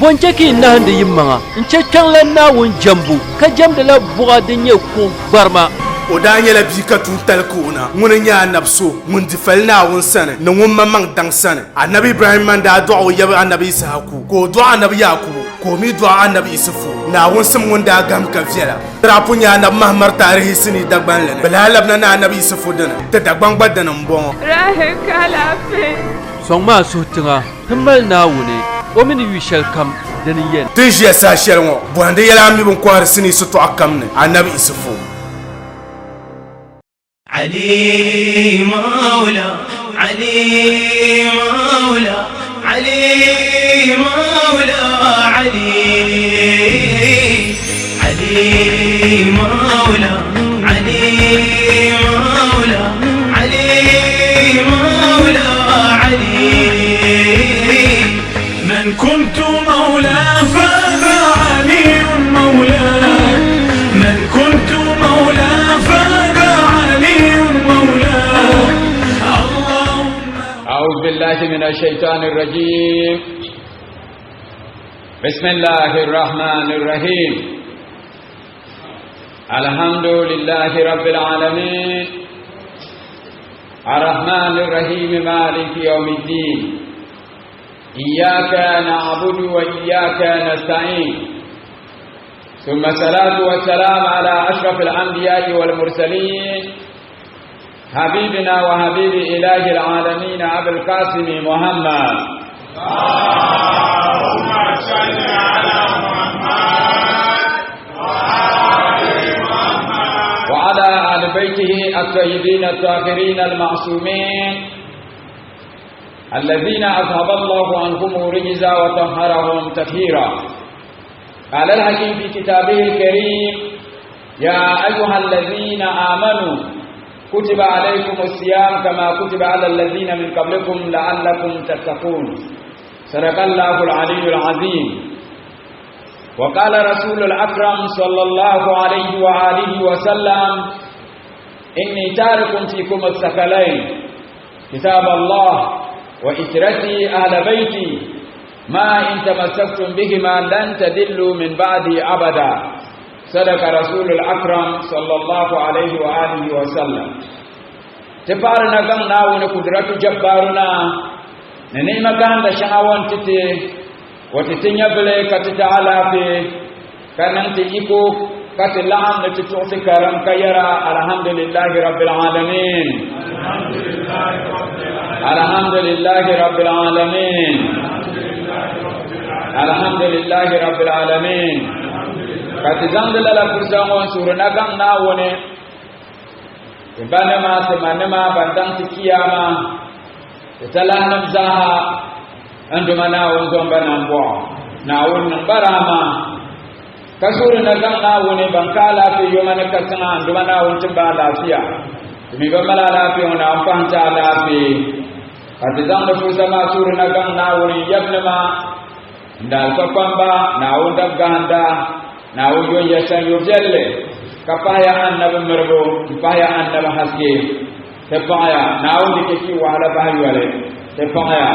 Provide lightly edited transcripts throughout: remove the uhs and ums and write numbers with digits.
Poncheki nahande yimanga nchekang la nawun jambu ka jamda la buga dinye ko barma o da nyela bi ka tun tal kuna mun nya nabso mun difal na won sane no mun mamang dang sane annabi ibrahim man da du'a ya annabi isaku ko du'a annabi yakub ko mi du'a annabi isufu na won sam mun da gam ka fiala rapu nya na mahmar tarihi sini dagban le balalab na annabi isufu dana ta dagban badana mbon rahe kala fe songma sutinga himbal nawune o min wishal kam dani yen tijia sa shelmo bwande yala mi bon kwar sini sutu akamne annabi isufu علي مولا علي مولا علي مولا علي علي مولا علي مولا علي مولا علي من كنت مولاه فذا علي مولاه من كنت مولاه فذا أعوذ بالله من الشيطان الرجيم بسم الله الرحمن الرحيم الحمد لله رب العالمين الرحمن الرحيم مالك يوم الدين إياك نعبد وإياك نستعين ثم الصلاة والسلام على أشرف الأنبياء والمرسلين حبيبنا وحبيب إله العالمين أبي القاسم محمد اللهم صل على محمد وعلى آل بيته الطيبين الطاهرين المعصومين الذين أذهب الله عنهم الرجز وطهرهم تطهيرا. قال الحكيم في كتابه الكريم يا أيها الذين آمنوا كتب عليكم الصيام كما كتب على الذين من قبلكم لعلكم تتقون. صدق الله العلي العظيم. وقال رسول الأكرم صلى الله عليه وآله وسلم إني تارك فيكم الثقلين كتاب الله وإترتي أهل بيتي ما إن تمسكتم بهما لن تدلوا من بعدي أبدا. صدق رسول الأكرم صلى الله عليه وآله وسلم. تفارنا قمنا ونقدرة جبارنا ننيما كان شعوان تتي وتتنيا بلي كتتعالى في كانت إيكو كتلعام نتتوفي كرم كيرا. الحمد لله رب العالمين الحمد لله رب العالمين الحمد لله رب العالمين الحمد لله رب العالمين. Katizang dalala kursangon suruna gang nawone ibanema semanema bandang tikiyama italanam zaha anduma nawon zomba nambo nawon nambarama kasuruna gang nawone bankala fi yomane kasanga anduma nawon timba lafiya mi bamala lafiya na ampanta lafi katizang da kursama suruna gang nawone yabnema ndal kwamba nawon dabganda na wujon yasan yurjalle kapaya annaba marbo kapaya annaba haske tepaya na wundi keki wala bahri wale tepaya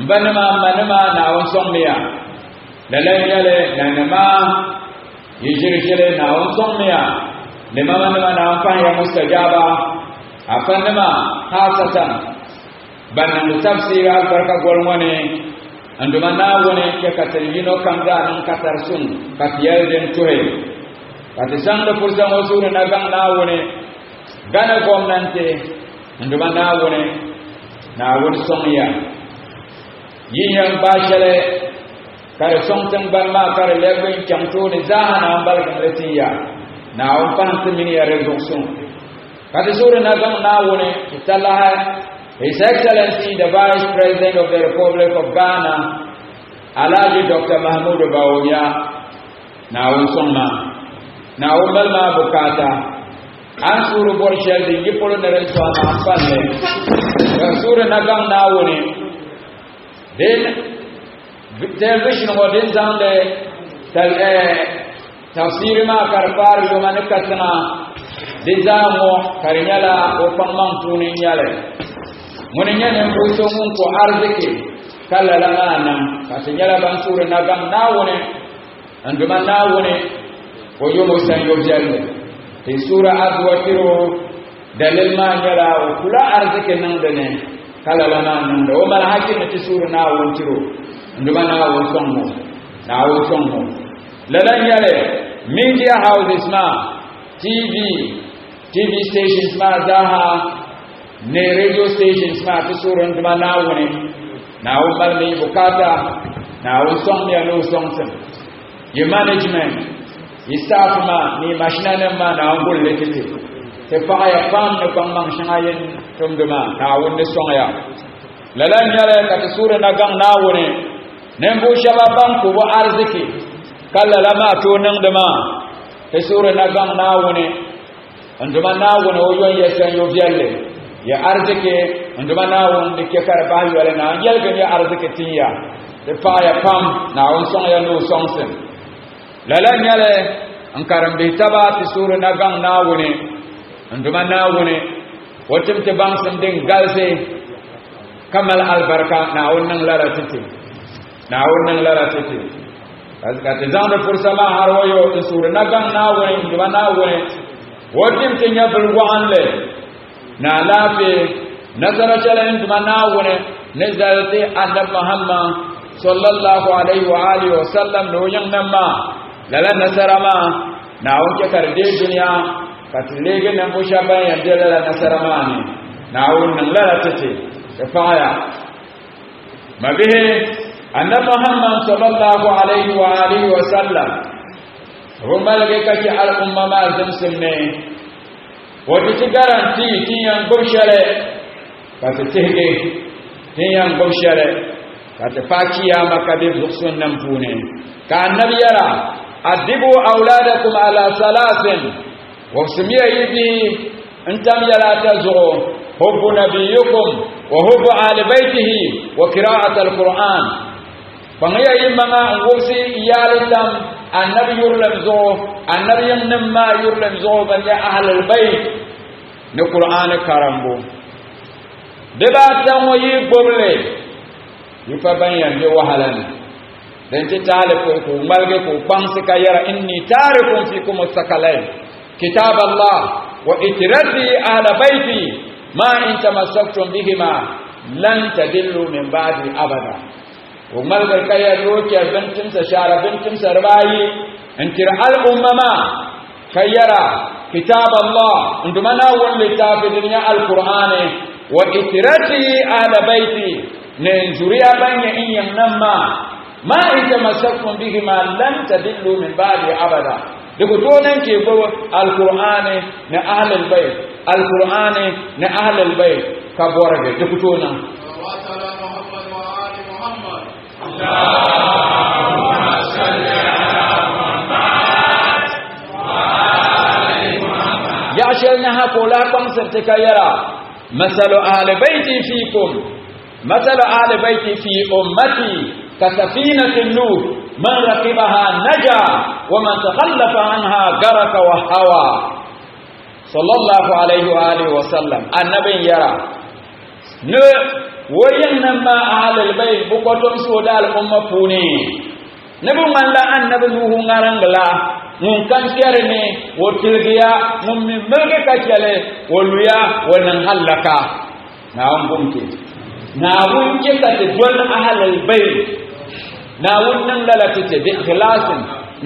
mbanama manama na won sommiya lalayale nanama yijirjele na won sommiya limama na won fanya mustajaba afanama hasatan banan tafsir al-barka golmone anduma nawone ke katalino kanga nan katar sun katiyal den tohe kati sanga fursa mosuru na gang nawone gana gomnante anduma nawone somiya yiyan bashale kare songtang banma kare leben chamto ni zahana ambal kanretiya nawon pante mini ya rezonson kati suru na gang nawone italaha His Excellency, the Vice President of the Republic of Ghana, Alaji Dr. Mahmoud Bawumia, Naun Songma, Naun Belma Bukata, Ansuru Borshel, the Yipolo Nerensuan Ampane, Sura Nagam Nauni, then television was in down the Tafsirima Karpar Yumanakatana, Dizamo, Karinyala, Opamang Puninyale. Munenya nembuso mungu arziki kala la ngana ka senyala ban sura na gam nawone anduma nawone ko yomo sanyo jalle te sura adwatiro dalil ma nyala o kula arzike nan dane kala la nan do mala hakin te sura nawon tiro anduma nawon songo nawon songo la nyale media houses ma TV stations ma daha ne radio stations ma te sura anduma nawone nawon balme bukata nawon songya no songsen your management your staff ma ni machine ma nawon golle tete te faya fam ne bang mang shangayen tumduma nawon ne songya lalan yale ka te sura na gang nawone nembo shaba bang ko wa arziki kala lama to nang dama te sura na gang nawone anduma nawone o yon yesan yo bialle ya arziki anduma nawon de ke karba wala na yelga ya arziki tiya te faya fam nawon songya no songsen lalan yale an karambe taba ti sura na gang nawone anduma nawone wotim te bang sam den galse kamal albarka nawon nang lara titi azka te zanda fursa ma harwayo ti sura na gang nawone anduma nawone wotim te nyabul waanle na lafi nazara chala anduma nawone nazarati annab muhammad sallallahu alaihi wa alihi wa sallam no yang namma lala nasarama na wonke karde duniya katlege na mushaba ya dela nasarama ni na wonnan lala tete faya mabihe anna muhammad sallallahu alaihi wa alihi wa sallam rumalge kaki al umma ma zamsimne wadi ti garanti tiyan gomshare katete tiyan gomshare katafaki ya makabe zuksun nampune ka annabi yara adibu auladakum ala salasin wa samiya yidi antam yara tazu hubbu nabiyukum wa hubbu ali baitihi wa qira'at alquran fangaya yimma ngosi iyalitam annabi yurlam zo annabi yamma yurlam zo ban ya ahlul bait ni qur'an karambo deba tamoyi goble yifa bayan de wahalan dan ci tale ko malge ko pansi ka yara inni tarikum fikum sakalain kitab Allah wa itrati ahla baiti ma in tamassaktum bihima lan tadillu min ba'di abada ko malge ka yara roke bantin sa shara bantin sa rabayi antir al ummama kayara kitab Allah ndumana wal littafi dunya al qur'ani wa itrati ahla baiti ne zuriya banya in yannama ma in tamassaktum bihima lan tadillu min ba'di abada diko to nan ke go alqur'ani na ahlul bayt alqur'ani na ahlul bayt ka borage diko to nan wa sala muhammad wa ali muhammad allahumma salli ala muhammad wa ali muhammad ya shirna ha kola kan sartika yara masalu ahli baiti fikum masalu ahli baiti fi ummati كسفينة النور من ركبها نجا ومن تخلف عنها غرق وهوى صلى الله عليه وآله وسلم النبي يرى وينما أهل البيت بقدم سودا الأمة فوني نبو من لا النبي نوح نرنغلا ممكن كيرني وتلقيا ممن ملك كجله ولويا وننهلكا نعم ممكن نعم كتدول أهل البيت نعم نلالتي بإخلاص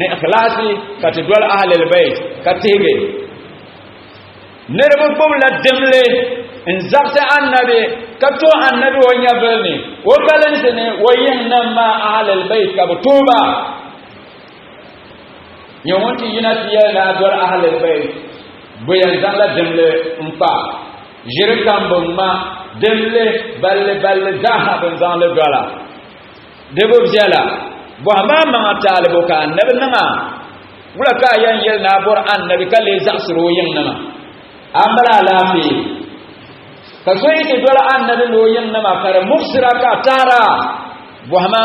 نإخلاصي كتدول أهل البيت كتيجي نربو بولا دملي إن زغت النبي كتو النبي ونيبلني وبلنسني وينما أهل البيت كبتوبة يومتي ينتي لا دول أهل البيت بينزل دملي مفا جركم بما دملي بل ذهب بنزل دولا debo bjela bo ma talibu ka annabi nama wala ka yan yel na bor annabi kale zasro yin nama amra lafi ka so yake dole annabi lo yin nama kare mufsira ka tara bo ma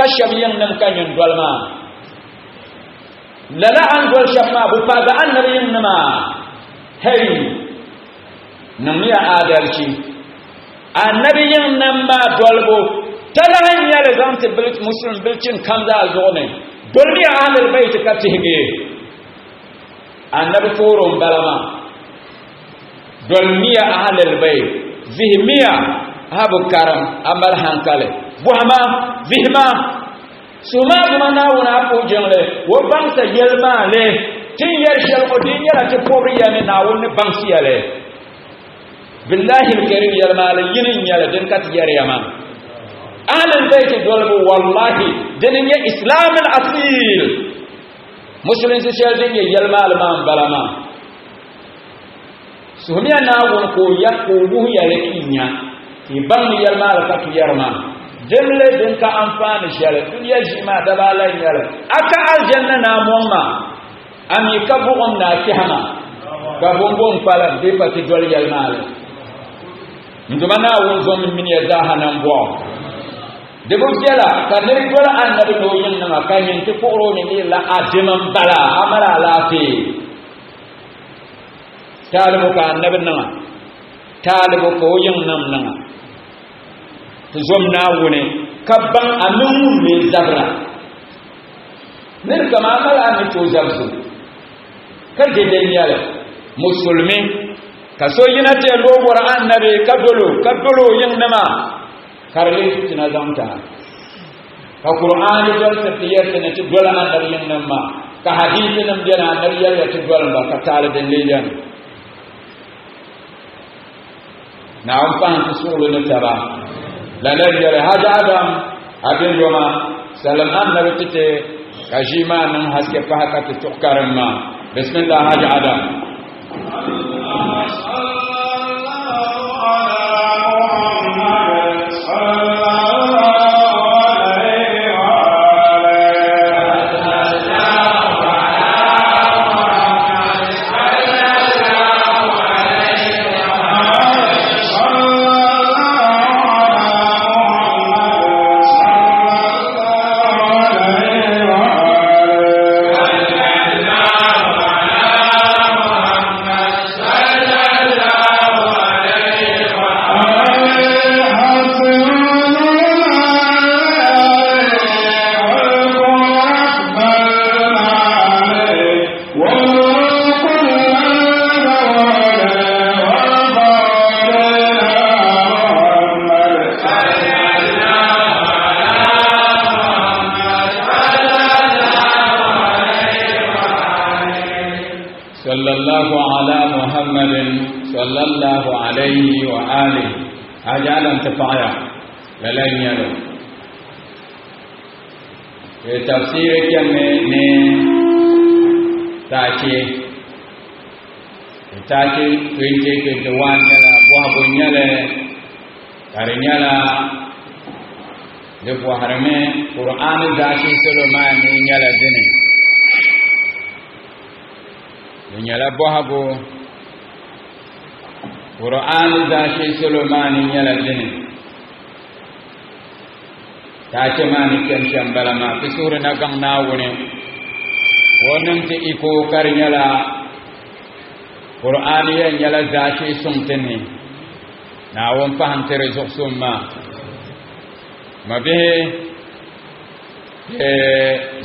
kashab yin nam kan yin dolma lala an dol shamma bu fa ga annabi yin nama hey nam ya adalci annabi yin nama dolbo talahan yale zamte bilt muslim bilcin kamza azone dolmi ahlul bait katihge annabi forum balama dolmi ahlul bait zihmiya habu karam amal hankale buhama zihma suma dumana wona ko jengle wo bangsa yelma le tin yer shal ko din yara te pobriya ne na wonni bangsi yale billahi alkarim yelma le yinin yala den kat yare yama ahlul bait dolbu wallahi den ya islam al asil muslim se shal den yelma al man balama sumiya na won ko yakko buhu yale kinya ki bang yelma al kat yarma jemle den ka amfani shale dunya jima da bala yala aka aljanna na muamma ami ka bugon na kihama ka bongon pala be pati dol yalmal ndumana won zom min ya zahanan bo de bo jela ka ne dol annabi no yin na ka yin ti foro ni la ademan bala amara lafi talibu ka annabi na talibu ko yin nam na zomna wone kabban amin ne zabra ne kama mala ne to zabzu kaje den yale musulmi kaso yina te lo qur'an nabi kadolo yin nama karle tina zamta ka qur'an dol ta tiyata ne ti dola andar yin nama ka hadisi nam jana andar yalla ti dola ba ka tala den lejan na amfan sulu ne taba la najere haja adam abin yoma salam annabi tite kajima nan haske fahaka ta tukaramma bismillah haja adam sallallahu ala muhammadin sallallahu alayhi wa alihi ajalan tafaya lalan yalo ye tafsir ke ne tache 2021 yala bo nyale karinyala de bo harame qur'an da shi sulaiman nyala dine nyala bohago qur'an da shi sulaiman nyala dine ta ce mani kan shambala ma fi sura na gang na wone wonan te iko kar nyala qur'an ya nyala da shi sumtene na won pahantere zoksumma mabe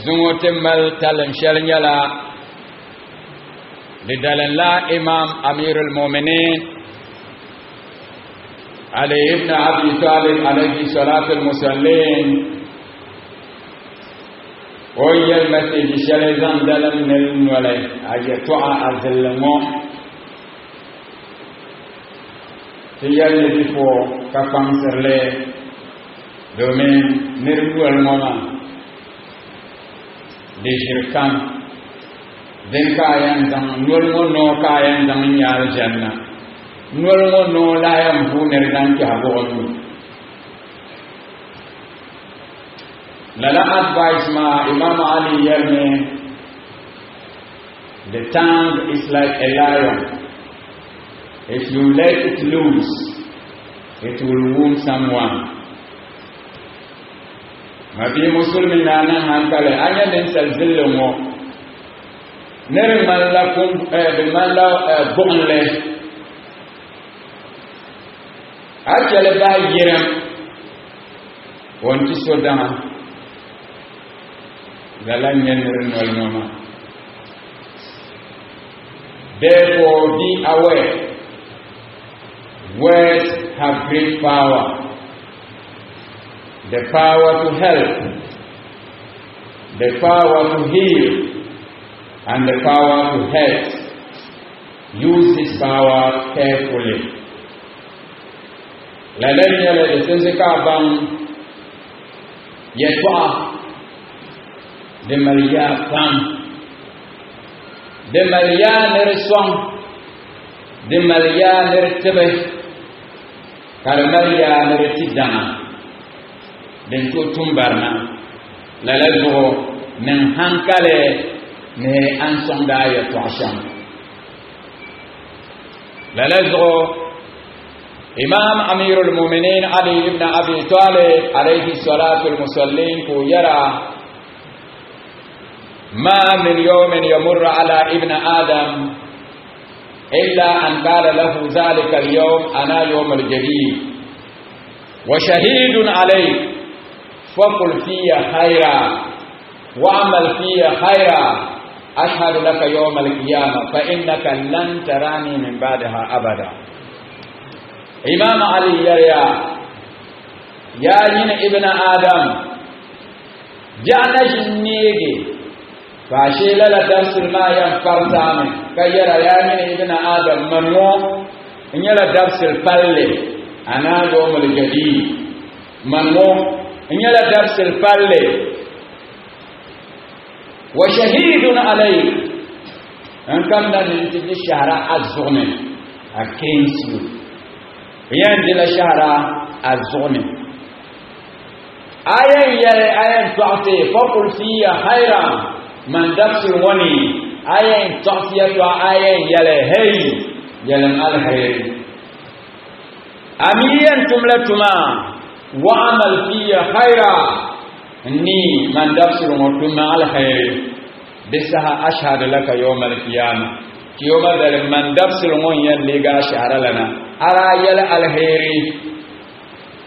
zungotemal talam shal nyala لدلن لا إمام أمير المؤمنين علي ابن أبي طالب عليه الصلاة المسلين وهي المسجد شلزان دلن من ولي أجتوع الظلمو تيالي فو كفانسر لي دومين نرمو المونا دي شركان den kayan dang nulmo no kayan dang nyal janna nulmo no la yam huner dan ki habotu lala advice ma Imam Ali yarne the tongue is like a lion if you let it loose it will wound someone mabi muslimina nan hankale anya den salzilmo nere malla kum be malla bonle akele ba yiram wonti sodama galan yenrin wal noma. Therefore be aware, words have great power. The power to help, the power to heal, and the power to hurt. Use this power carefully. La lenya la desenzeka bang yetwa de Maria pam de Maria nersong de Maria nertebe kar Maria nertidana den to tumbarna la lazo men hankale ne ansonda yetwa sham la lazo إمام أمير المؤمنين علي بن أبي طالب عليه الصلاة والمسلم يرى ما من يوم يمر على ابن آدم إلا أن قال له ذلك اليوم أنا يوم الجديد وشهيد عليك فقل في خيرا وعمل في خيرا أشهد لك يوم القيامة فإنك لن تراني من بعدها أبدا. إمام علي يريا يا ين ابن آدم جانا جنيجي فاشيل لدرس الماء ينفرتامي كيرا يا ين ابن آدم منو إن يلا درس الفلي أنا يوم الجديد منو إن يلا درس الفلي وشهيد عليك أن كم ننتج الشهر الزغمن أكينسيو ينزل شهر الزغمن آية تعطي فقل فيها خيرا من دفس الوني آية تعطي آية يلهي يلم الخير أميا تملتما وعمل فيها خيرا ني من دفس الوني الخير بسها أشهد لك يوم القيامة يوم ذلك من دفس الوني يلقى شهر لنا أرى يل الخير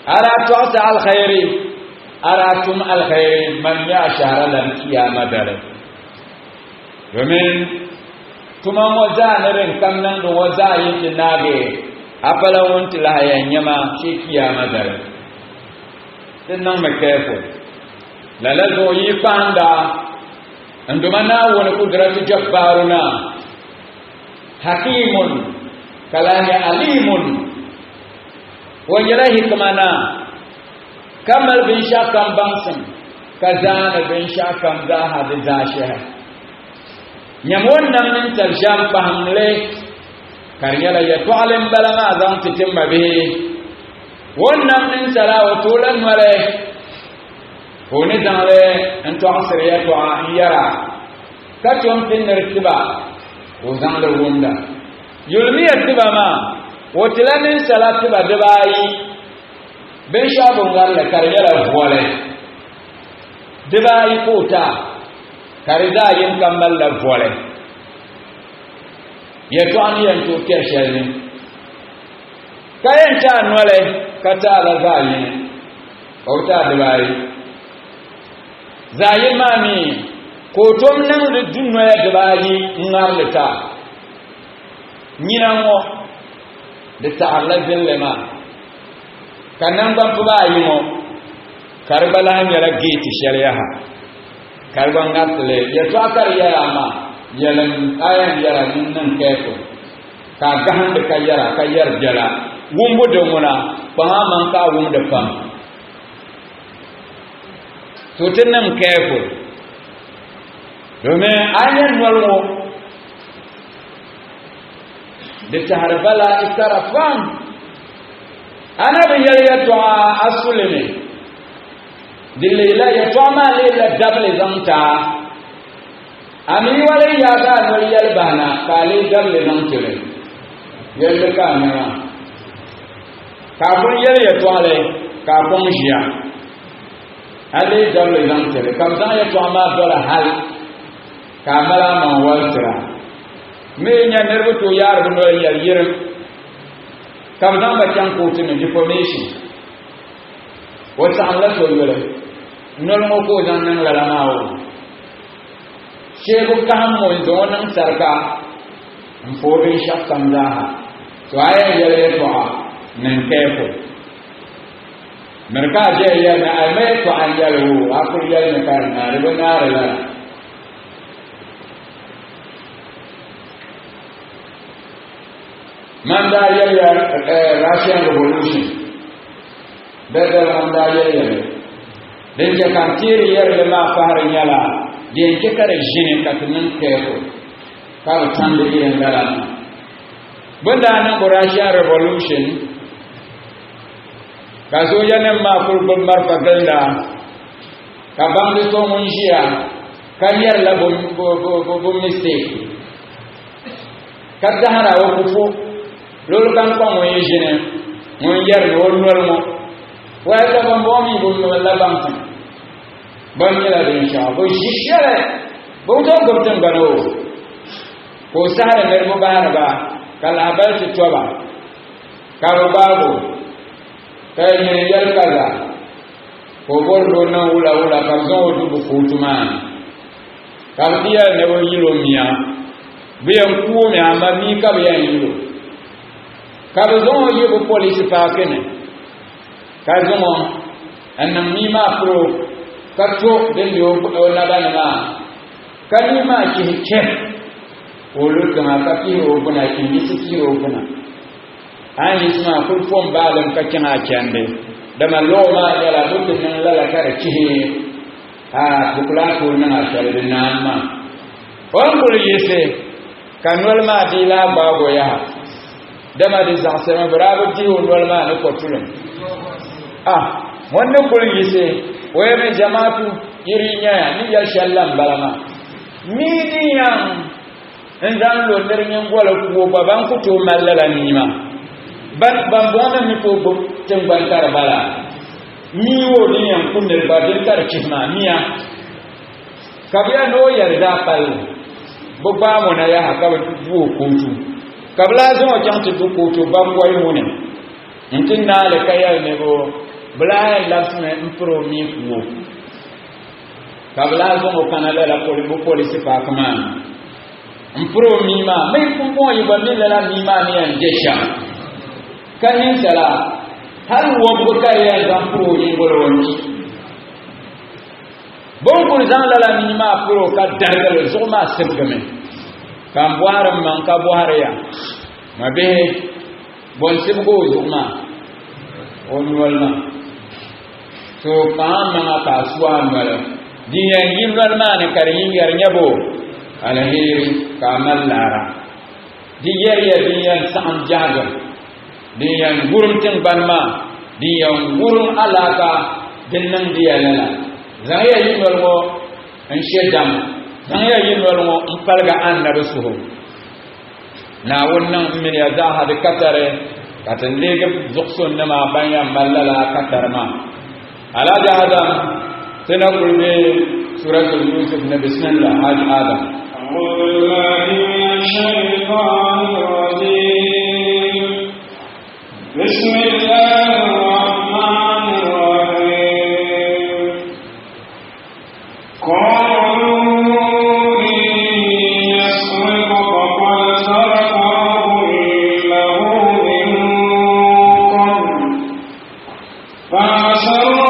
أرى تعطي الخير أراكم الخير من يا شهر القيامة دار ومن كما وزانرن كم نند وزايت ناغي أبلا وانت لها ينما في قيامة دار تنم مكيفو للذو يفاندا عندما ناون قدرة جبارنا حكيم كلام عليم ويراه كمانا كمل بن شاكم بانسم كزان بن شاكم ذاها بزاشها نمون من تلجام فهم لك كريلا يتعلم بلا ما ذان تتم به ونم من سلا وطولا ولك ونزان لك انتو عصر يتوع يرى كتوم في النرتبة وزان لوندا يلمي التبا ما وتلمن سلا تبا دباي ben shabon galle karyala voile deba ipota karida yin kamal la voile yeto an yen to keshelni kayen ta nwale kata la zayin ota debai zayin mami ko tom nan de dunwa debai ngarleta nyinango de ta'alla billema kanan ban fuba yimo karbala nyara geti shari'a karban gatle ya to akar yara ma yalan ayan yara nan kefo ka gahan da kayar jala wumbu da muna fa man ka wum da fam to tinnan kefo domin ayan walwo da taharbala ikarafan أنا بيجي يتوع أسولني دليلا يتوع ما ليلا دبل زمتا أمي ولا يادا نولي البانا كالي دبل زمتلي يلا كاميرا كابون يلا يتوع لي كابون جيا علي دبل زمتلي كابون يتوع ما دولا حال كاملا ما والترا مين ينربطو يار بنولي يرم kam zan ba can kotu na information وسعى لا تقول نلمو كوزان نلا ماو شيخ كهم موزون سركا مفوري شخص سمزاها سوايا يلي توا ننكيفو مركا جاي يلي أمي توا يلي أقول يلي نكار نار بنار لا من دا يلي Russian Revolution بدل من دا يلي den je kan tiri yer le ma fahar nyala den je kare jine katnan kero ka tan de yen dala banda na Russian Revolution ka so yanen ma kul bul mar fa ganda ka bang to mun jia ka yer la bo mistake ka dahara wo kufu lolu kan ko mo yene mo yer no nol mo wala ban bomi bo la bantan ban yala de insha bo shishare bo to gobtan bano ko sare mer bo bana ba kala bal ti toba ka bo bago kay ne yar kaza ko bor do na ula ka zo du bu futuma ka biya ne bo yilo miya biyan ku me amma mi ka biyan yilo ka zo yi bo police pa kene ka zo annam mi ma pro kato den yo na bana ma kani ma ki ke olu kama ka ki o bana ki ni ki o bana an yi sma kul fon balam ka kina kende da ma lo ma ya la butin nan la la kare ki ha bukula ko nan a shar din nan ma on kul yese kanwal ma di la ba go ya da ma di za se ma bravo ti on wal ma ne ko tulum wannan kul yese wayne jamaatu yirinya ni ya shallam balama ni diyan ndan lo der nyen gola ko baban ko to mallala ni ma ban bona mi ko bo ten ban tar bala ni wo diyan kunne ba den tar kima niya kabiya no yarda pal bo ba mo na ya haka bu ko tu kabla zo kan tu ko to ban boy mo ne ntin na le kayal ne bo Blaya lasme impro mi kuo kabla zo mo kanala la police pa kama impro mi ma mai kumbo yi bani la mi ma ni an jesha kanin sala har wo bo kaya zan pro yi bolonki bon ko zan la mi ma pro ka dargal zo ma sebgame kam boaram man ka boharya mabe bon sebgo zo ma on walma so kama kasuwa mala diyan yin walmane karin yar nyabo alheri kamal lara diyar ya diyan sa'an jaga diyan gurum tin banma diyan gurum alaka dinnan diyalala zaya yin walwo an shedam zaya yin walwo an falga annabi suhu na wannan min ya zaha da katare katan lege zuksun nama bayan mallala katarma على هذا سنقول بسورة يوسف بسم الله حاج آدم أعوذ بالله من الشيطان الرجيم بسم الله الرحمن الرحيم قالوا إن يسرق فقد سرق له من قبل فأسر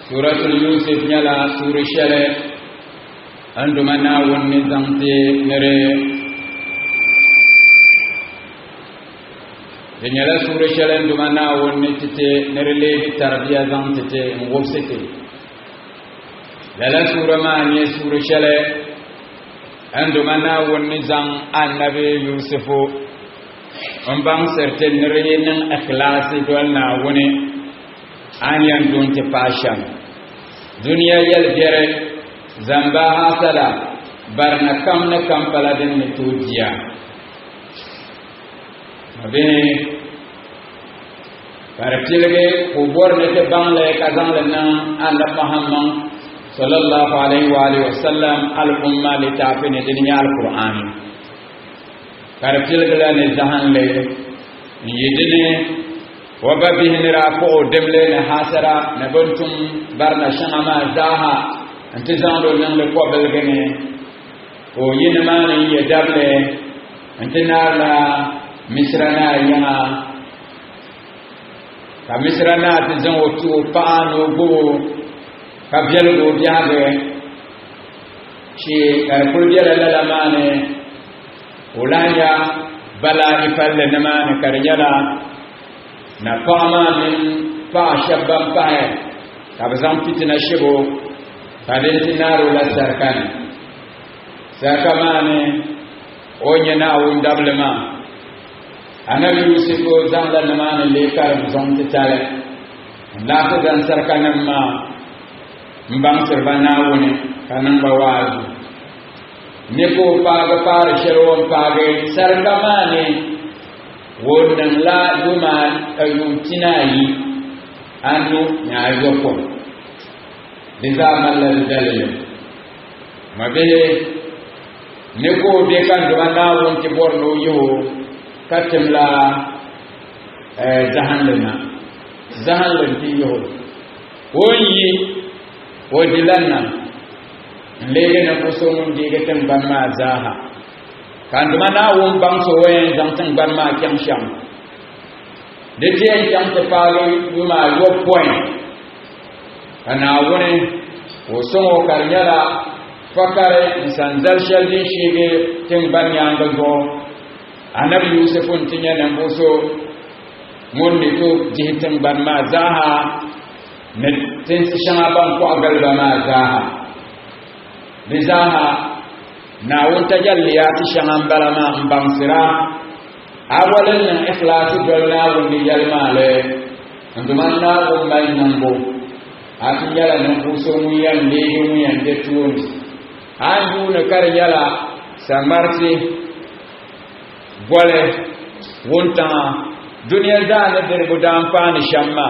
suratul yusuf nyala sura shele anduma na wonni zamte nere de nyala sura shele anduma na wonni tite nere le tarbiya zamte ngobsete lala sura ma ne sura shele anduma na wonni zam annabi yusufu on bang certain nere nan ikhlasi dol na woni an yan don te passion duniya yel gere zamba hasada barna kam na kam paladin ni tujiya mabene paratilge ko borne te bangle kazan lana anda muhammad sallallahu alaihi wa alihi wasallam al umma li ta'fini dunya al qur'an paratilge la ne zahan le yidine waba bihinira ko demle ne hasara ne bontum barna shangama zaha antizando nan le ko belgene o yinma ne ye dable antinala misrana yana ka misrana tizan otu paano go ka biel go biabe shi kul biel la mane ulanya bala ifalle ne mane karjala na fama min fa shabban fae kabzam fitina shibo kadin tinaro la sarkan sakamane onye na won dablema anabi yusufu zanda namane le kar zon titale la ko dan sarkan ma mbang serbana woni kanan bawazu ne ko paga par sheron paga sarkamane wonan la yuman ayuntinayi anu nyaayoko diza malal dalil mabele neko be kan do na won ti borno yo katimla zahanlana ti yo woyi wodilanna lege na ko mun dige tan banma zaha kan duma na won bang so wen jang tang ban ma kyang sham de tien jang te pali ma yo point kana woni o so karnyala fakare sanzal shaldi shige tin ban yanga go anabi yusuf tinya nan boso mon ni to jihitan ban ma zaha ne tin shama ban ko agal ba ma zaha bi zaha na wunta jalliyati shangan balama mbangsira awalan nan ikhlasi dolna wundi jalmale ndumanna ummay nambo ati yala nan buso mu yan lege mu yan de tuoni andu na kar yala samarti gole wunta duniya da na dirbu dan fani shamma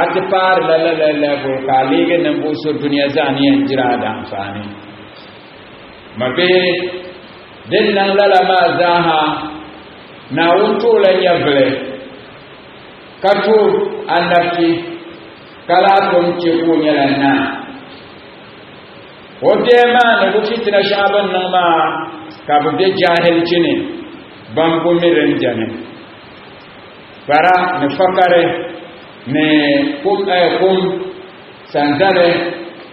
ati par la go ka lege nan buso duniya zani yan jira dan fani mabe den nan lala ma zaha na wunto la yable katu andafi kala ton ce ko nyala na wode ma ne ko fitina shaban nan ma ka bude jahil cine ban ko miren jane para ne fakare ne kum sandale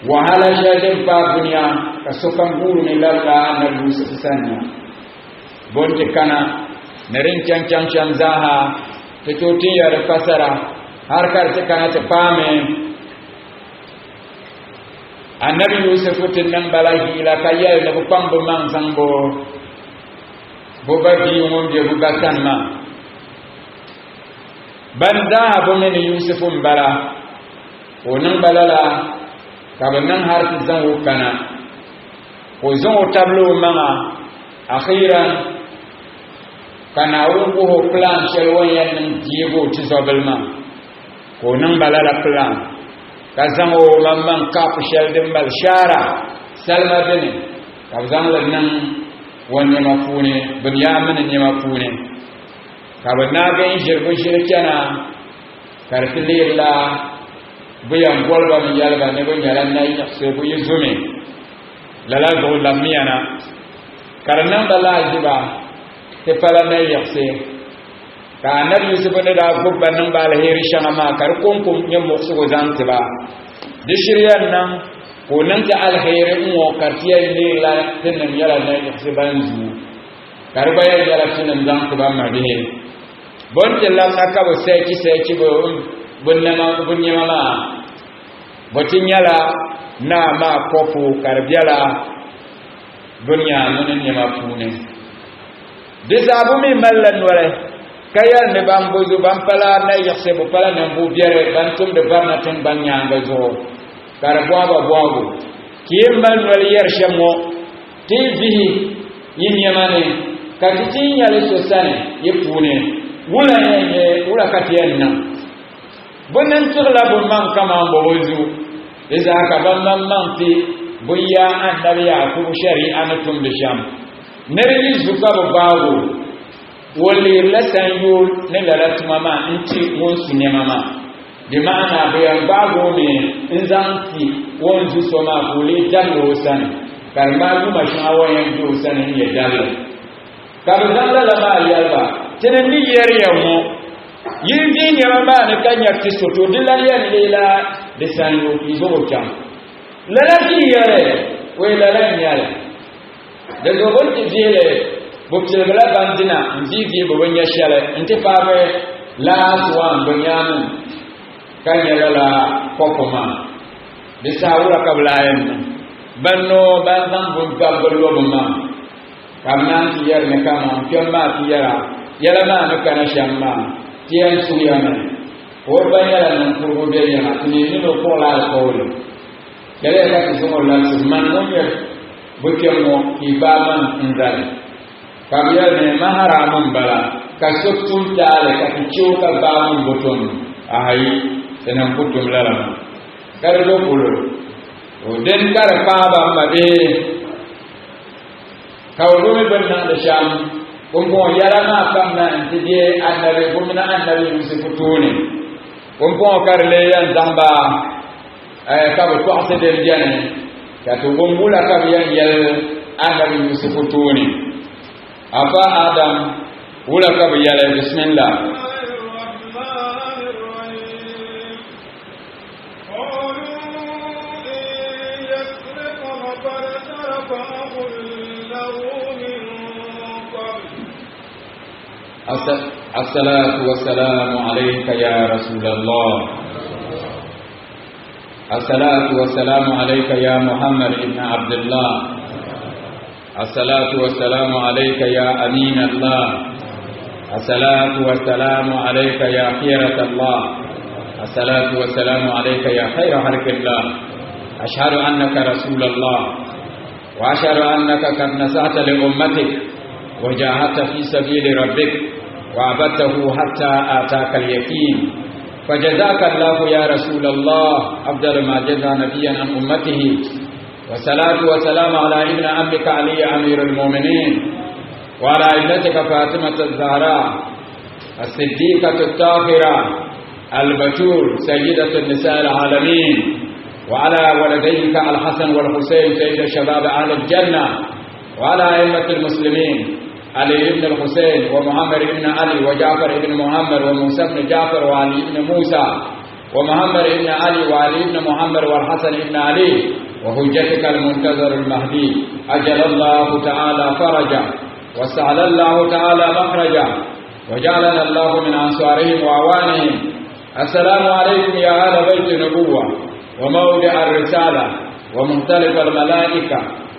wahala shadin ba duniya ka sokan guru ne lalla na lusa sanna bonte kana narin can zaha ta totin ya da fasara har kar ta kana ta fame annabi yusuf tin nan balahi la kayya da pambo man sambo bo ba bi mon je bu batan ma banda bo men yusuf mbara onan balala kabannan har ta zango kana ko zango tablo mama akhiran kana wo ho plan shelwan yan diego tizobalma ko nan balala plan ka zango mamman kap shel din bal shara salma bin ka zango nan wani mafune bunyamin ne mafune ka banna ga shirbu shirkana kartililla buyan golba mi yalba ne gon yalan nayi se bu yuzume lala go lamiyana karnan bala jiba te pala nayi yakse ka annabi yusuf ne da gubban nan bala heri shama kar konkum nyam moksu go zantiba di shiryan nan ko nan ta alkhairin mo kartiya ne la tinan yala ne yasi banzu karba yala tinan zan ku ba ma bihe bon tilla aka ba sai ki bo bunnya ma botin yala na ma kofu karbiala bunya mun ne ma fune disabu mi mallan wala kayal ne bambuzu bampala na yasi bo pala ne bu biere bantum de barna tan banya ngazo karabwa bwago kiyemal wal yarshamo tibihi yin yamane kakitin yale sosane yepune wula yenye wula katiyenna bonan turla bon man kama mbozu iza ka ban man ti buya annabi yakub shari'an tum bisham nerji zuka bago wali lasan yul ne lalat mama inti won sunye mama di maana bayan bago me inzanti won ju soma kuli jallo san karma kuma shawayen ju san ne dallo kabdan la ma yalba tenen ni yer yamo yindi nyama ne kanya tisoto dilalian lela de sanyo kizo cham lala ki yare we lala nyale de gobon ti jele bokje bala bandina nzizi bo banya shale nte fawe la swan banyamu kanya lala kokoma de sawura kablayen banno banzam bu bablo bama kamnan ti yer ne kama kyamma ti yara yala ma no kana shamma tiyan suyana or bayala nan kurgo be yana tuni ni no ko la ko le kale ka ti so la su man no ye buke mo ibaman indal kabiya ne maharamun bala ka sottun tale ka ti choka ba mun boton ayi tenan putum lala kar do kulo o den kar pa ba ma be kawlo me banna da sham kumpo yara na kamna antije annabi kumna annabi yusuf tuni kumpo karle yan zamba ka ba to asede jane ka to gombula ka yan yel annabi yusuf tuni apa adam wula ka ba yala bismillah الصلاة والسلام عليك يا رسول الله الصلاة والسلام عليك يا محمد بن عبد الله الصلاة والسلام عليك يا أمين الله الصلاة والسلام عليك يا خيرة الله الصلاة والسلام عليك يا خير خلق الله أشهد أنك رسول الله وأشهد أنك قد نصحت لأمتك وجاهدت في سبيل ربك وعبدته حتى آتاك اليقين فجزاك الله يا رسول الله أفضل ما جزى نبيا عن أمته والصلاة والسلام على ابن عمك علي أمير المؤمنين وعلى ابنتك فاطمة الزهراء الصديقة الطاهرة البتول سيدة النساء العالمين وعلى ولديك الحسن والحسين سيد شباب أهل الجنة وعلى أئمة المسلمين علي بن الحسين ومحمد بن علي وجعفر بن محمد وموسى بن جعفر وعلي بن موسى ومحمد بن علي وعلي بن محمد والحسن بن علي وحجتك المنتظر المهدي أجل الله تعالى فرجا وسعل الله تعالى مخرجا وجعلنا الله من أنصارهم وأعوانهم. السلام عليكم يا أهل بيت النبوة وموضع الرسالة ومختلف الملائكة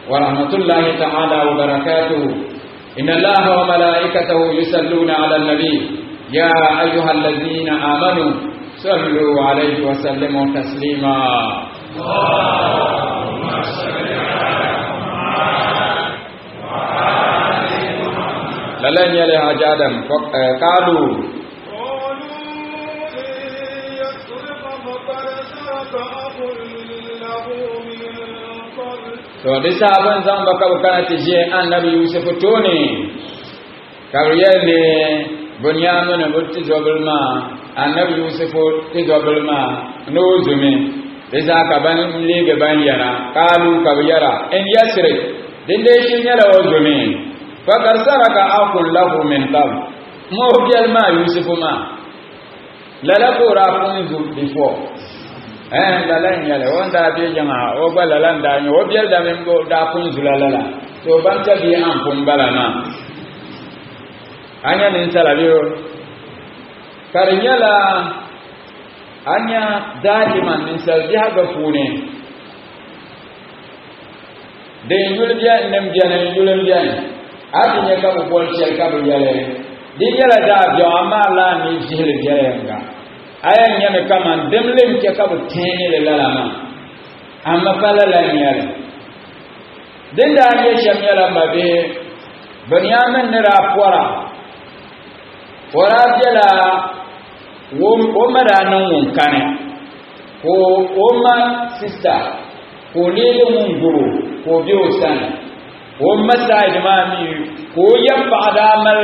ورحمة الله تعالى وبركاته. إن الله وملائكته يصلون على النبي يا أيها الذين آمنوا صلوا عليه وسلموا تسليما. اللهم صل على محمد وعلى محمد. لن يلها جادم قالوا to da sabon zan baka bukana tije annabi yusuf to ne kariye ne bunyamin butti zobalma annabi yusuf ti zobalma no zume da za ka ban lege ban yara kalu kabiyara in yasri din dai shin yara wa zume fa karsaraka aqul lahu min qab mo biyal ma yusuf ma lala ko ra kun zu before la la nyale wanda bi jama o bala landa nyo o biel da men go da kun zulalala to banta bi an kun balana anya nin sala biyo karinyala anya daiman min sal biha ga fune de yul biya nem biya ne yul biya ati ne ka bol chel ka bu yale di yala da biyo amma la ni jihil biya nga ayan nyame kama demlem ke ka bu tene le lama amma pala la nyala den da anya shamyala mabe banyamen ne rapora wara biala wo mara nan wonkane ko oma sister ko lele mun guru ko biyo san wo masai da mami ko yamba adamal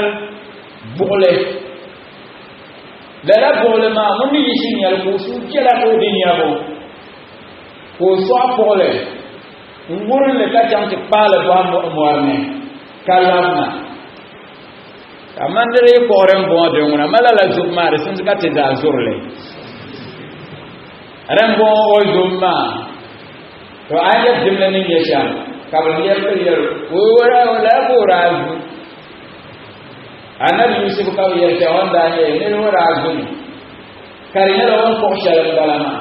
bole la bole ma mun yi shin yar ko su kila ko din yabo ko so bole nguru le ka jam ti pala ba mo warne kalamna amandere koren bon de nguna malala zumare sun ka te da zurle rembo o zumma to ayat jumla ni yesha kabul yar wora wala borazu anabi yusuf ka yar ta wanda ne wora azun karina da won ko shalan balama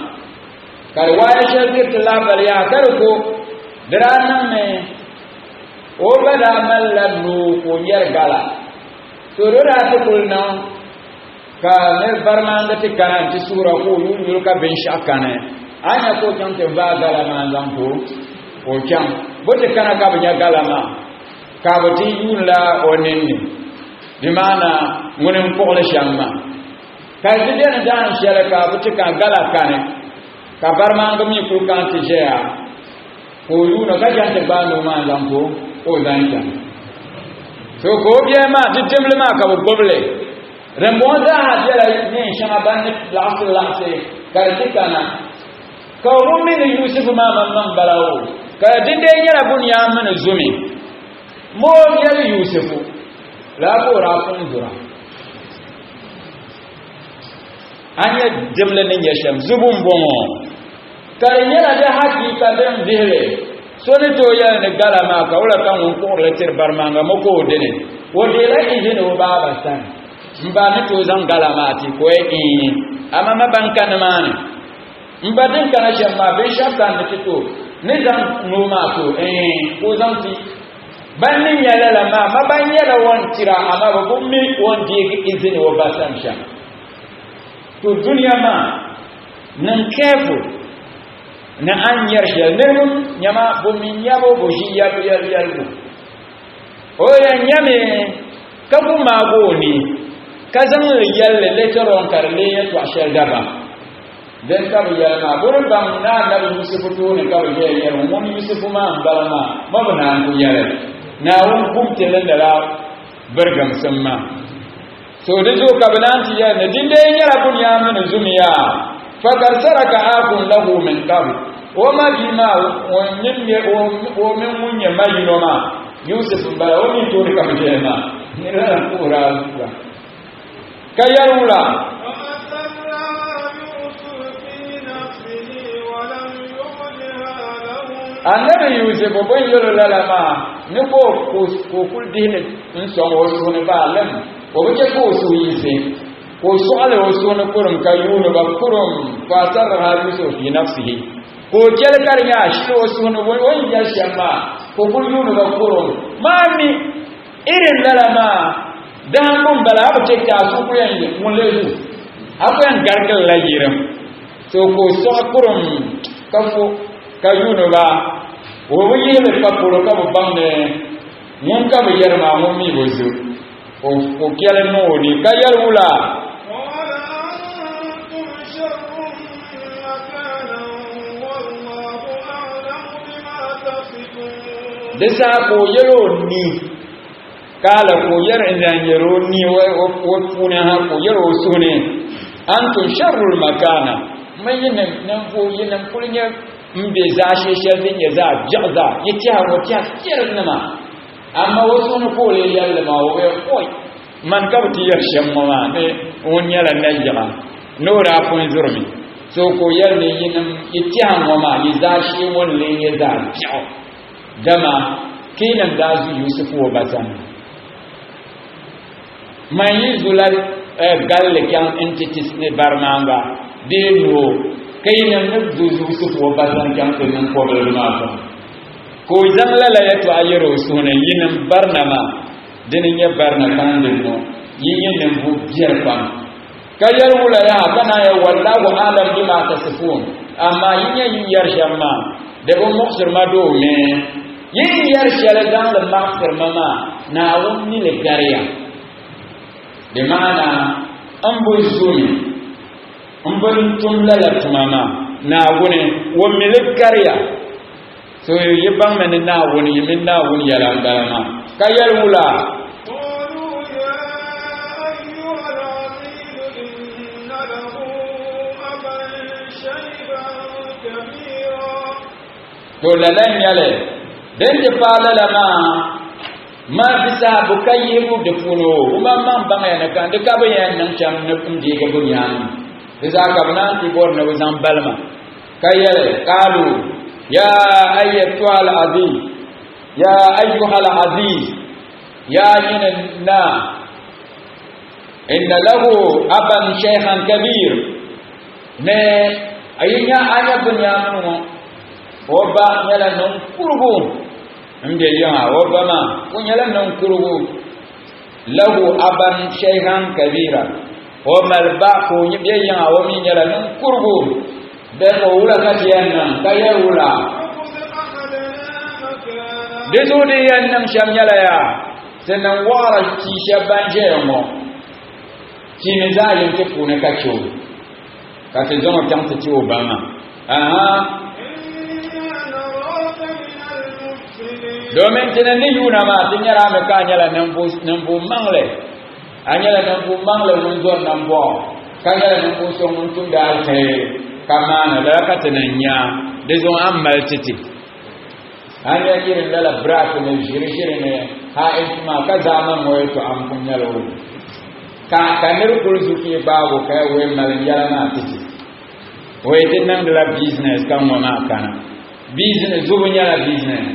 kar waya shirkit la bal ya kar ko diranan me o bada mallan ko yar gala to rora ta kulna ka ne barmanga ti kana ti sura ko yulu ka ben shakane anya ko kan te ba gala manzam ko o jam bote kana ka banya gala ma ka bati yulla onenni di mana ngunen ko le shamma ka ti den dan shere ka bote ka gala kane ka barmanga mi ko kan ti jea ko yulu ka jan te ba no manzam ko o danta so ko biya ma ditemle ma ka boble remboza hajela ni shama ban la'se kartikana ka rummi ni yusuf ma man balawo ka dinde nyara bunya man zumi mo yel yusuf la ko ra kun zura anya demle ni yasham zubun bongo kar nyara da hakika dem dile soni to ya ne galama ka wala kan ko le tir barmanga mo ko dene wo de la izin o baba san mba ne to zan galama ti ko e ama mabanka na mane mba den kana shamba be shaka ne to ne zan no ma to ko zan ti ban ni ya la ma ban ya la won tira ama ba ko mi won di izin o ba san sha to duniya ma nan careful na an yarshe nenun nyama bomin yabo boshi yabu yalbu oya nyame kabu magoni kazan yalle letoron karle ya to ashar daba den kabu yalma burun bam na nabi yusuf to ne kabu yalle mun yusuf ma balama mabna ku yalle na won kumte landara bergam samma so da zo kabananti ya ne dinde yara bunya min zumiya fakar saraka akun lahu min qabl wama bima wonye o men munye mayino ma yusuf ba woni to ka mjema ni la kura kayarula annabi yusuf bo yoro lalama ni ko kul dine nso wo so ne ba lem o ke ko so yise ko so ale wo so ne kurum kayuno ba kurum fa tarha yusuf fi nafsihi ko jel karnya shi wo so ne won ya shamba ko kul yuno ba kurum mami irin lalama dan mun bala ba ce ta su ku yan mun lezu akwai gargal lajiram to ko so kurum kafo kayuno ba wo yi le papuro ka bo bande mun ka be yerma mun mi bozu o kele no ni kayar wula wala antum sharrun makana wallahu a'lamu bima tasifun desa ko yero ni kala ko yer indan yero ni wo funa ha ko yero sune antum sharrul makana mayin nan ko yin kulnya mbe za shi shardin ya za jaza yace ha wata kiran nama amma wasu ne ko le yalla ma wo koi man ka buti yar shamma ma ne on yala najjama nora kun zurmi so ko yar ne yin itihan goma yi zashi wonle ya za piao dama kinan da zu Yusuf wa batan man yi zulal galle kan entities ne barmanga de no kinan ne zu Yusuf wa batan kan nan ko da ma ko zan lala ya to ayero sunan yin barnama dinin ya barna kan dinno yin nan bu biyar ban kayar wula ya kana ya wallahu alam bima tasifun amma yin yar shamma da bon muksir ma do me yin yar shala dan da muksir mama na wonni le gariya de mana an bu zuni an bu tun lala tumama na woni wonni le gariya so yibban men na woni min na woni yala ngalama kayar wula to lalan yale den de pala lama ma bisa bukayibu de funo umma man banga yana kan de ka bayan nan cham na kunje ga bunyan bisa ka bana ti bor na wazan balma kayale qalu ya ayyatu al aziz ya ayyuha al aziz ya inna inna lahu aban shaykhan kabir ne ayinya anya bunyan oba nyala non kurugu nde yana oba ma kunyala non kurugu lahu aban shaykhan kabira o malba ko nyibe yana o mi nyala non kurugu be ko wula katiyan nan kaya wula dezo de yan nan sham nyala ya sanan wara ki shaban jemo ki ne za yin ke kuna kacho ka te zama tamta ci obama aha domin tinanni yuna ma tin yara me ka nyala nan bu mangle anyala nan bu mangle mun zo nan bo ka nyala nan bu so mun tun da kai kama na da ka tinanya de zo amal titi anya kirin dala brak ne shiri ne ha ma ka zaman moyo to am kun nyala wo ka kanir kulzuki bago kai we mal yala na titi we tin nan da business kan mo na kana business zo nyala business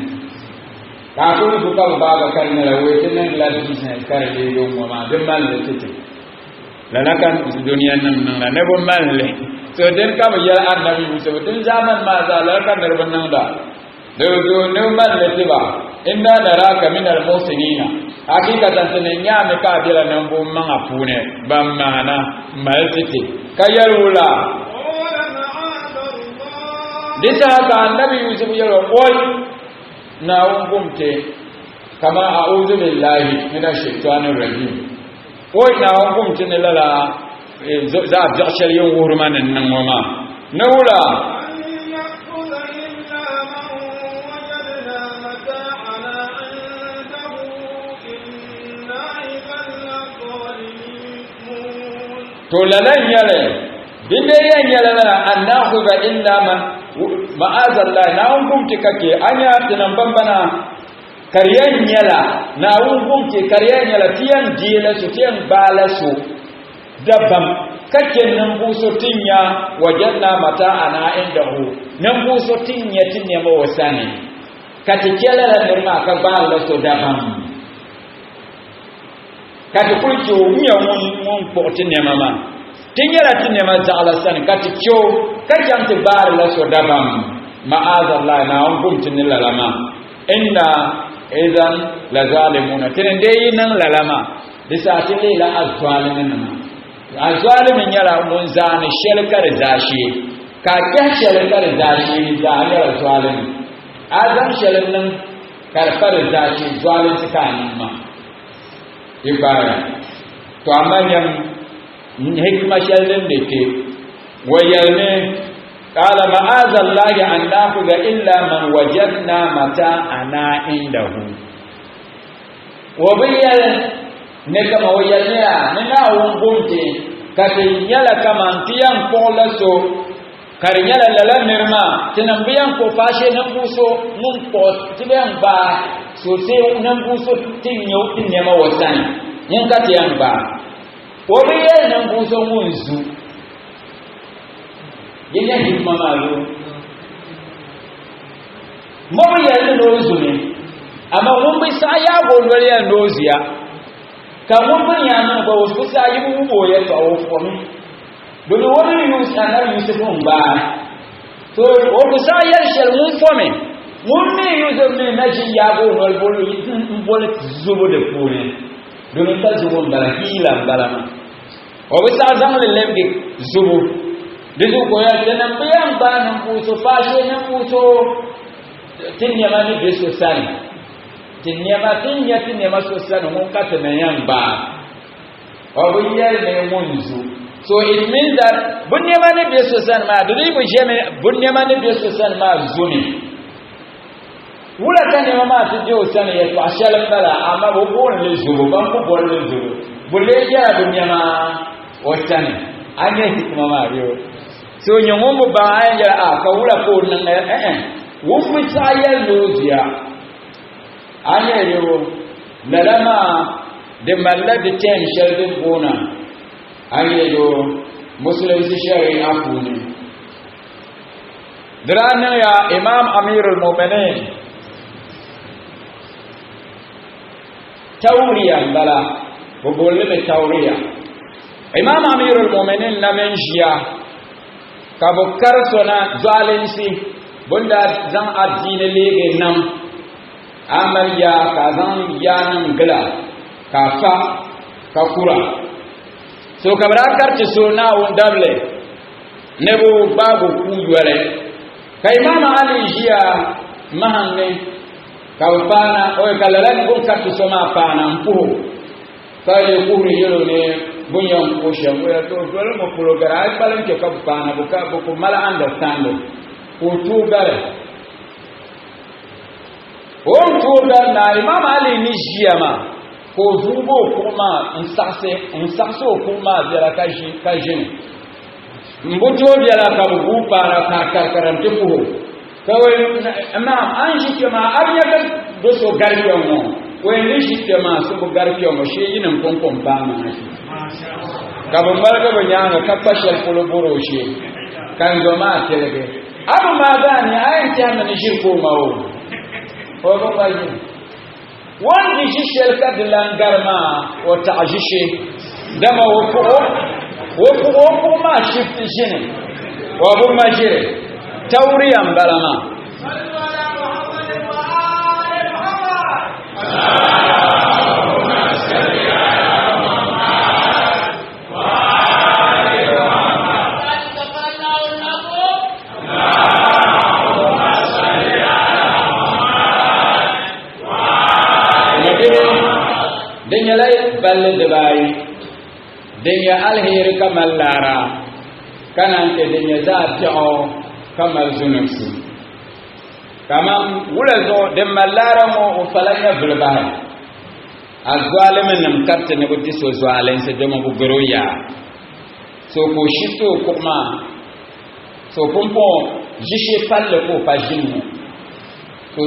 kakuru buka baba karna la wete nan la business kare le do mama de mal le tete la lakan dunia nan nan ne bo mal le so den ka ba ya annabi musa den zaman ma za la kan der ban nan da do ne mal le tiba inna naraka min al musinina hakikatan sun nya me ka dira nan bo man afune ban mana mal tete kayarula disa ka annabi yusuf ya roƙoi na gumte kama a'udhu billahi minash shaitanir rajim oi na gumte ne lala za a jashar yin hurmanin nan goma na wula to lalan yare binde yan yare lana annahu ba illa man ma'azallah na hukumci kake anya tunan bambana karyan yala na hukumci karyan yala tiyan jela su tiyan bala su dabam kake nan buso tinya wajanna mata ana inda hu nan buso tinya tinya ma wasani katikela la nirma ka bala su dabam katikulci umiya mun ko tinya mama tinyara tinya ma jala san katikyo kajan ti bar la so dabam ma'azallah na hukum tin lalama inna idan la zalimuna tin dai nan lalama bisa tin la azwalimin azwalimin yara mun zani shelkar zashi ka ka shelkar zashi da yara zalimin azan shelin nan karfar zashi zalin tsakanin ma ibara to amma yan hikma shelin da ke wayarne qala ma'azallahi an nakhudha illa man wajadna mata'ana indahu wa bayyana ne kama wayarne ne na wongonte kake yala kama tiyan kola so karinyala lala mirma tinan biyan ko fashe nan buso mun ko tiyan ba so sai nan buso tinyo tinne ma wasani mun ka tiyan ba wa bayyana nan buso mun zu yenya hikma malu mo ya no zuni ama mun bi sa ya go ya nozia ka mun bi ya no go fu sa yi bu bo ya to fo mi do no woni yu sanar yusuf mun ba to o bu sa ya shel mun fo mi mun ne yusuf ne na ji ya go wal bolu yi bolu zubo de pone do no ta zubo mbala hila mbala ma o bu sa zam le lemge zubo de zu ko ya tenan biyan ba nan ku so fashe nan ku so tinya mani beso sani tinya maso sani mun kata na yamba obiyar ne munzu so it means that bunya mani beso sani ma dole bu jeme bunya mani beso sani ma zuni wula kan ne ma ta je sani ya to ashalan bala amma bo bon le zubu ban ko bon le zubu bulle ya bunya ma watani anya hikma ma riyo so nyongo ba anya a ka wula ko nan wufi sayar loziya an yi yiwu lalama da mallar da ten sharbin gona an yi yiwu musulunci shari aku ne da ranar ya imam amirul mu'minin tauriya bala bugulli mai tauriya imam amirul mu'minin na men shiya ka bukar suna zalinsi bunda zan addini lege nan amarya ka zan yanan gila ka fa ka kura so kabra karti so na wondable nebo babu ku yore kai mama ali jiya mahanne ka bana o kalalan gon karti so ma pana mpuho kai kuri yoro ne bunyan ko shawo ya to dole mo programa ai balan ke ka pana buka mala understand ko tugar on tugar na imam ali ni jiyama ko zubo kuma insase kuma bira kajin mbuto bira ka bugu para karkarante ko kawai imam an shi kuma abiya ga doso garbiyo mo ko ni shi kuma su bu garbiyo mo shi yin pompom ba ma shi ka ban barka banyanga ka fashal kuluburo shi kan zoma telege abu ma gani ayin ta mana shirko mawo ko ba kwaji wani shi shirka dilan garma wa ta'jishe dama wo ma shift shine wa bu ma jire tauriyan balama balle da bayi denya alheri kamal lara kanan ke denya za fi'o kamal zunubsu kama wula zo den mallara mo o falanya bulbaha azwalimin nam karta ne budi so zwalen se demo bu goroya so ko shito kuma so pompo jishe palle ko pajinmu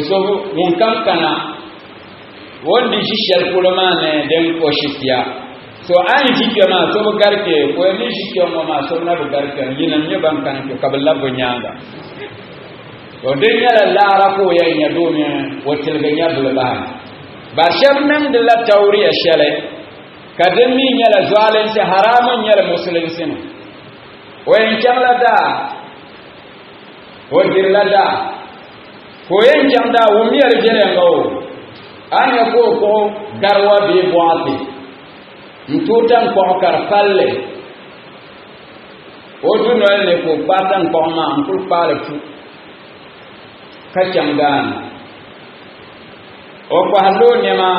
so mun kankana wanda shi shal kulama ne den ko shitiya so an jike ma so bu garke ko ni jike ma so na bu garke yinan ne ban kan ko kaballa bonyanga to den yala lara ko yanya domi wotel ganya bulba ba sharnan da la tawriya shale kadan min yala zalin se haramun yala muslimin wayan kamla da wajir lada ko yan jamda wumiyar jere ngawo anya ko darwa be boate ntutan ko kar palle odu no le ko patan ko ma ampul pale fu kacangdan o ko hallo ne ma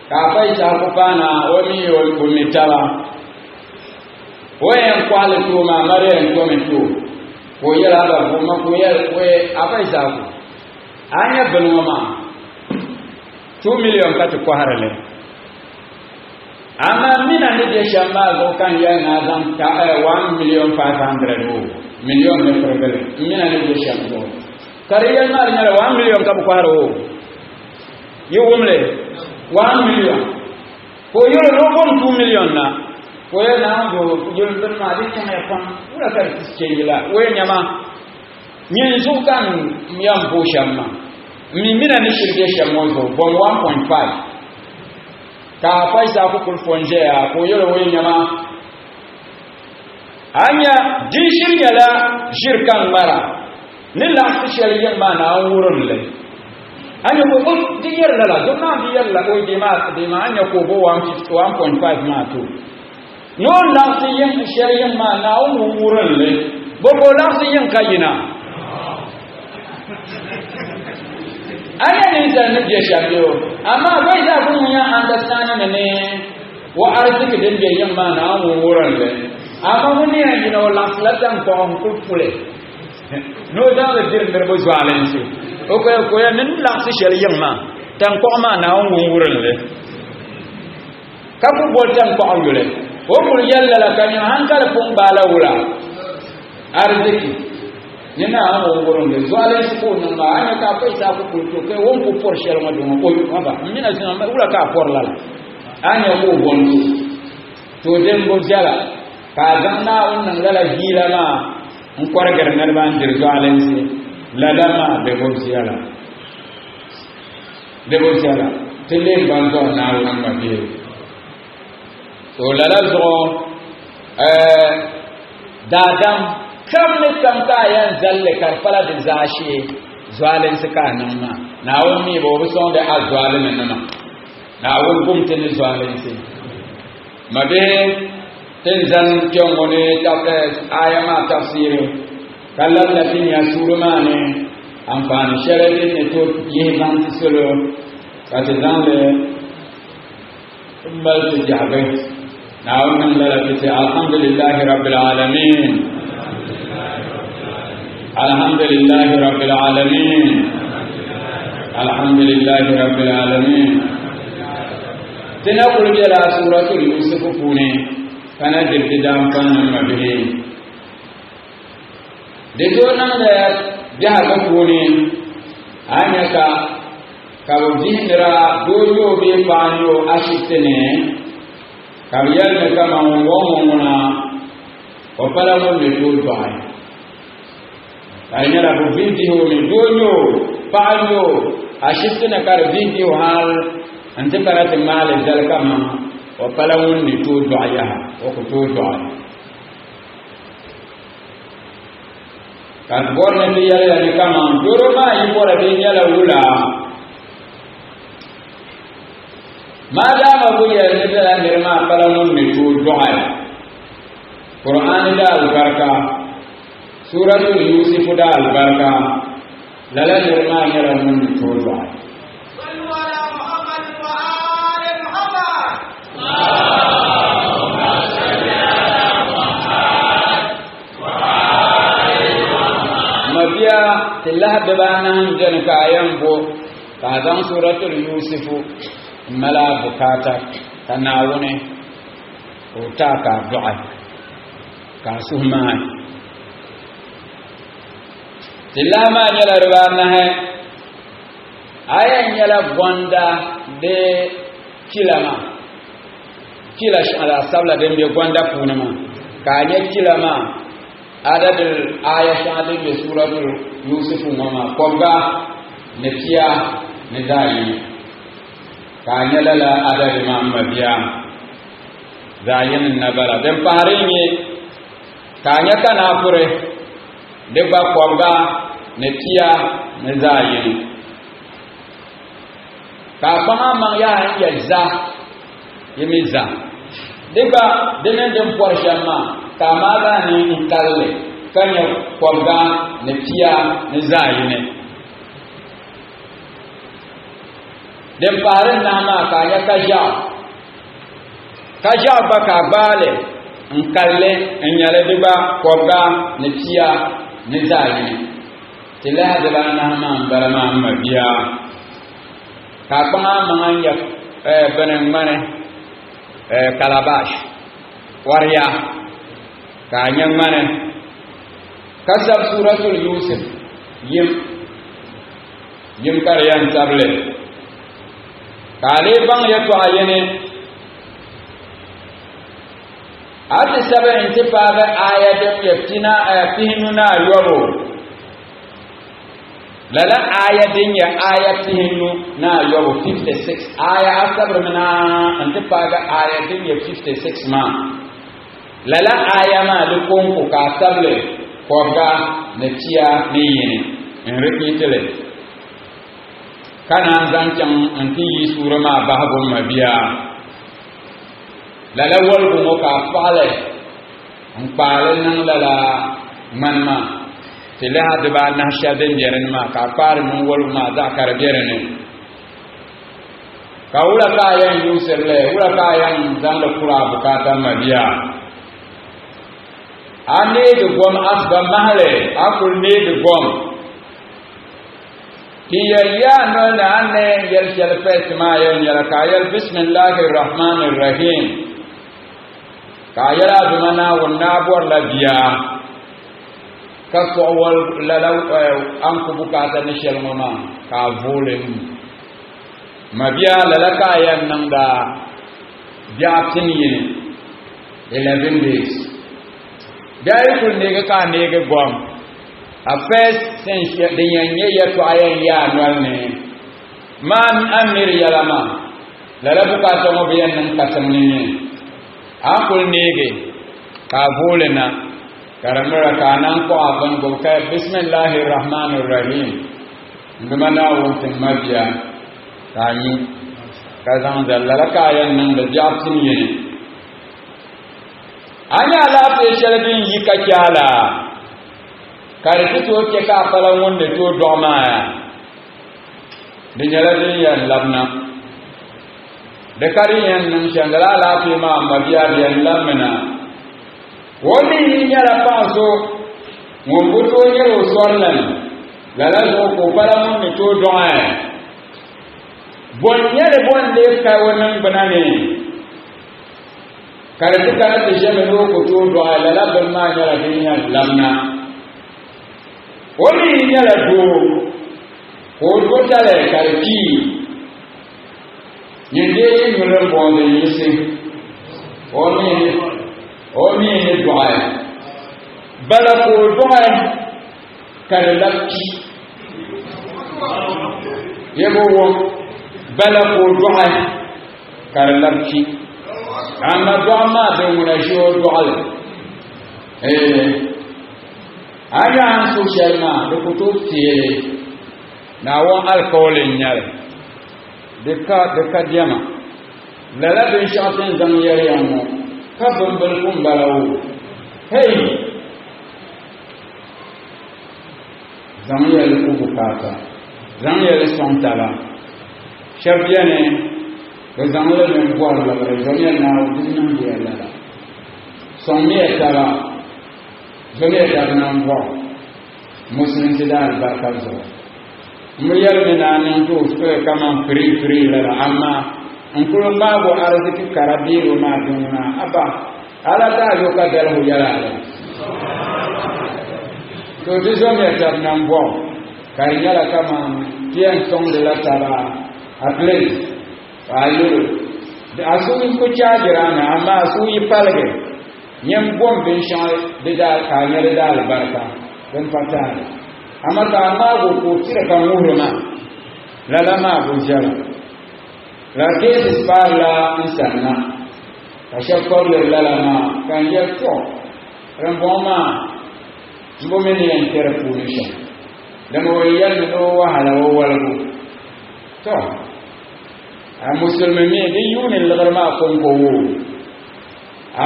ka pai ta ko pana o mi o ko mitala oyen ko ale to ma mare en ko metu ko yala ba ko ma ko yel ko apai sa ko anya benu ma 2 million kati ko harale ama mina ne de shamba go kan ya na zam ka 1,500,000 million ne problème mina ne de shamba kariya na nya 1 million ka ko haro yi wumle 1 million ko yoro no 2 million na Waya na go yul bin ma di kan ya fan wala kar tiske yila waya nyama nyen zu kan miyam bo shamma mi mina ni shirge shammo zo bon 1.5 ka faisa ku kul fonje ya ko yolo waya nyama anya din shirya la shirkan mara ni la tishal yamma na wurin le anya ko din yarda la don na bi yarda ko de ma anya ko bo 1.5 ma to no la yin shari'in ma na wurin le bobo la yin kayina aya ne da ne je shabiyo amma bai da kun ya understand ne wa arziki din je yin ma na wurin le amma mun ya you know la flatan ko on kulfule no da da dir der bo zwalen su o ko ya nin la shari'in ma tan ko ma na wurin le ka ku bol tan ko yule o mul yalla la kan hankal pun bala wula arziki nina amo ngoron de zwale ko nan ma anya ka pesa ko ko ke won ko por shel ma do ko ba mina sina ma wula ka por la anya ko bondu to den go jala ka ganna wannan lala gila ma on ko ragar ngar ban dir zwale si lala ma be go jala tele ban do na wannan ma be so lala zo dadam kam ne kan kayan zalle karfala da zashi zwalen suka nan ma na wani bo bi son da azwalen nan ma na wani gumtin zwalen sai mabe tenzan kyongo ne ta ayama tafsir kallan da tin ya suruma ne amfani sharadi ne to yi ban solo ka ta dan le ummul jabe na wannan lalata alhamdulillahi rabbil alamin alhamdulillahi rabbil alamin alhamdulillahi rabbil alamin tana kurjala suratul yusuf kune kana dirdidan fannan mabihi de to nan da ya ga kune anya ka wajindra doyo be panyo ashitene kabiyal ne kama ngomona opala mo ne to doai ayara bu video ne doyo panyo ashitene kar video hal ante karate male dal kama opala mo ne to doaya o ko to doai kan borne bi yalla ne kama doro ma yi bora be yalla wula madama buya ne da nirma kalamun ne to du'a Qur'an da albarka suratul yusuf da albarka lala nirma ne ramun ne to du'a sallu ala muhammad wa ali muhammad allahumma salli ala muhammad wa ali muhammad mabiya tillah da banan jan kayan bo kadan suratul yusuf mala bukata tanawune utaka du'a ka suhma tilama nyala rwana hai ayan nyala gonda de kilama kila shala sabla de be gonda punama ka nya kilama adadul ayatan de suratul yusuf mama koga ne tiya ne dai kanya lala ada imam mabiya zayin nabara den parinye kanya kana fure de ba kwanga ne tiya ne zayin ka fama man ya za yimiza de ba denen den porshama kama ga ni inkalle kanya kwanga ne tiya ne zayin den farin nama kanya kaja baka bale nkalle nyale diba koga ne tiya ne zayi tila da nama barama mabiya ka kuma manganya benen mane kalabash warya kanya mane kasab suratul yusuf yim karyan table kale bang ya to ayene ati sabe inti paga aya dem yeftina ayatinuna yobo lala aya din ya aya tihinu na yobo 56 aya asabre mana inti paga aya din ya 56 ma lala aya ma lu konko ka sable koga na tiya ni yini in rikitele kana zancan anti yi sura ma bahabun mabiya lala walgu mo ka fale an pale nan lala manma tila hadba na shaden jeren ma ka par mun walgu ma da kar jeren ka ula ka yan yusirle ula ka yan dan da kura bukata mabiya ane de gom asba mahle akul ne de gom ya no na ane yel shel fes ma yan yala ka yel bismillahir rahmanir rahim ka yala bimana wonna bor la biya ka so wal lalaw an ku bukata ni shel mama ka volem mabiya lalaka yan nan da biya tin yin 11 days dai kun ne ka ne ga gom a first sense de yanye ya to ayan ya anwal ne man amir yalama lala bukata mo biyan nan kasamni ne akul nege ka volena karamara kanan ko aban go kai bismillahir rahmanir rahim ndumana wontin mabiya tani kazan dallala kayan nan da jabtin yene anya la fe shalbin yikakala karfi to ke ka falan wanda to doma ya dinyala din ya labna da kariyan nan shangala lafi ma mabiya biyan lamina wani yin yara faso mun buto yaro sornan lalazo ko falamun ne to doma ya bon yare bon de kai wannan banane karfi kana da jeme no ko to doma lalaban ma yara din ya lamna wani yara do ko do tale karfi yende yure bonde yisi omi ni du'a bala ko du'a karlaki yebo wo bala ko du'a karlaki amma du'a ma be wona jo du'a aya an social ma de ko to tiere na won alcoholin nyare de ka diama lala bin shatin zan yare yamu ka bambal kun balawo hey zan yare ku bukata zan yare son tala shabiane ko zan yare min bor la bare zan yare na dinnan de lala son mi tala zan yare na bor muslim tidal barkazo mu yarmi na nan to so kama free la amma an kullu babu arziki karabiru ma dunna aba ala ta yo ka dal hu yala to dizo me ta nan bo kai yala kama tian song de la taba atle ayo de asu ko chajira na amma asu yi palge nyam bom bin shan de dal ka nyale dal barka dan patani amma ta ma ko tira kan wuhuma la ma go jara la ke parla insana ka shakor la ma kan ya to ramboma jibo meni en terpunisha damo yan no wahala walgo to a musulmi me di yunin lagarma kon ko wo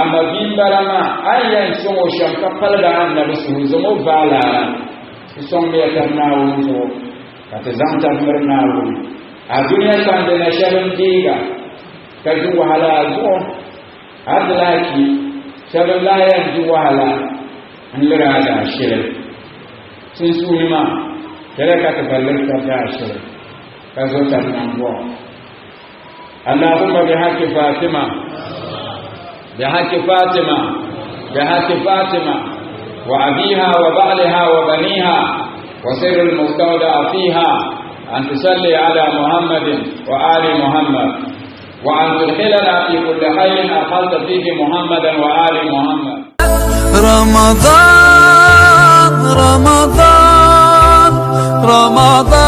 amma bimbalama ayan songo shamka palga annabi su zomo bala son me tarnawo so kata zamta tarnawo a duniya kan da na sharin diga ka ji wahala zo adlaki sharin layan ji wahala an lura da shirin sun suni ma kare ka tabbalar ka da shirin ka zo tarnawo Allahumma bi haqqi Fatima بحق فاطمة وأبيها وبعلها وبنيها وسير المستودع فيها أن تصلي على محمد وآل محمد وأن تدخلنا في كل خير أدخلت فيه محمدا وآل محمد. رمضان رمضان رمضان